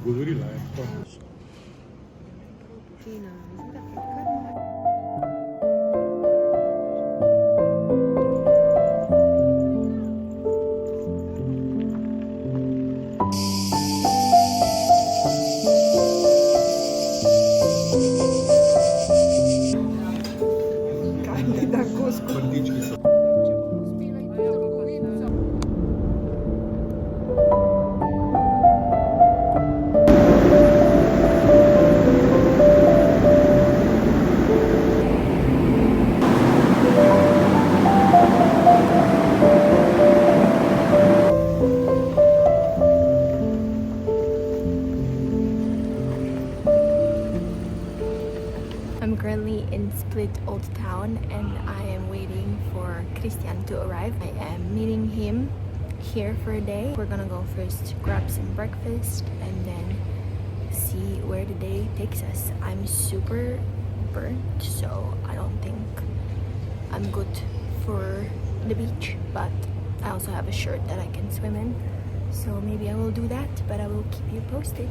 Говорила, ecco. I'm currently in Split Old Town and I am waiting for Christian to arrive. I am meeting him here for a day. We're gonna go first grab some breakfast and then see where the day takes us. I'm super burnt, so I don't think I'm good for the beach, but I also have a shirt that I can swim in, so maybe I will do that, but I will keep you posted.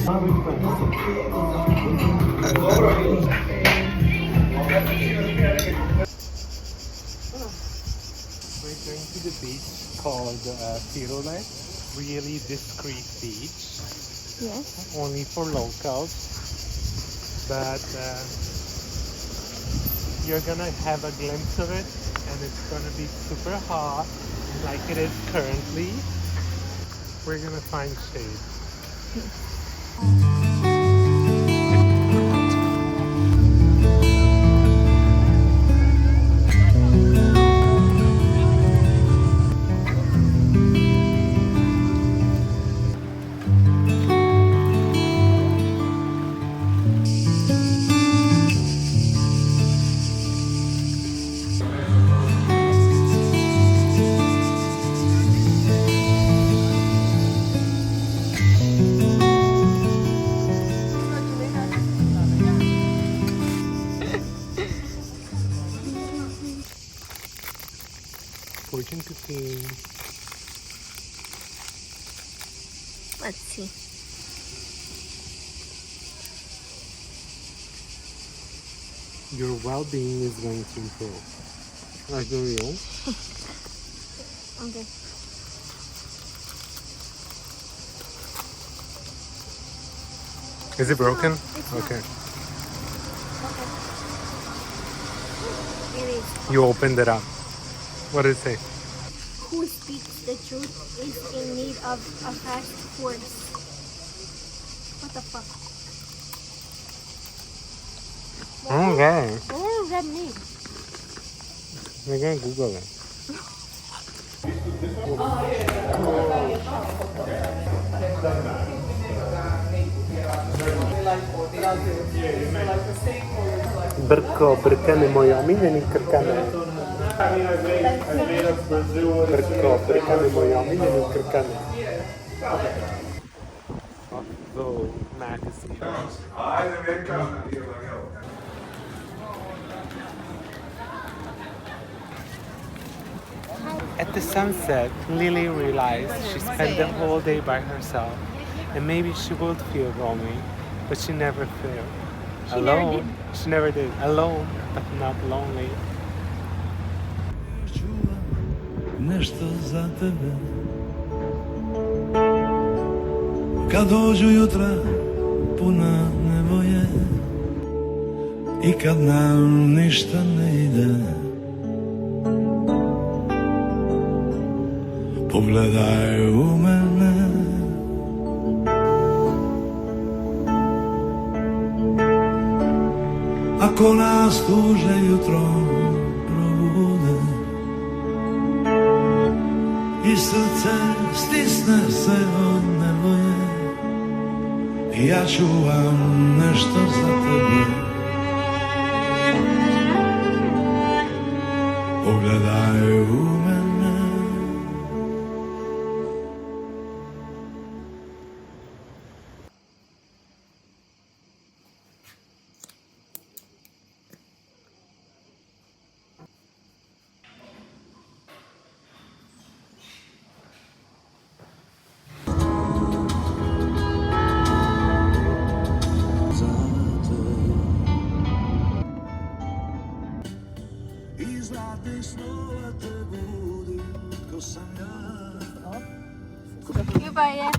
We're going to the beach called Tirole. Really discreet beach. Yes. Only for locals. But you're gonna have a glimpse of it and it's gonna be super hot like it is currently. We're gonna find shade. Fortune cooking. Let's see. Your well-being is going to improve. Like the real. Okay. Is it broken? It's not. Okay. It is. You opened it up. What did it say? Who speaks the truth is in need of a fast course. What the fuck? Okay. What does that mean? We're gonna Google it. Brko, brkany moje omiljeni krkane. Brko, brkany moje omiljeni krkane. Vogue magazine. At the sunset, Lily realized she spent the whole day by herself, and maybe she would feel lonely, but she never felt alone. She never did. Alone, but not lonely. Nešto za tebe. Kad dođu jutra puna nevoje i kad nam ništa ne ide, pogledaj u mene. Ako nas tuže jutro probude i srce stisne se od nevoje, ja čuvam nešto za tebe. Pogledaj u mene. Goodbye.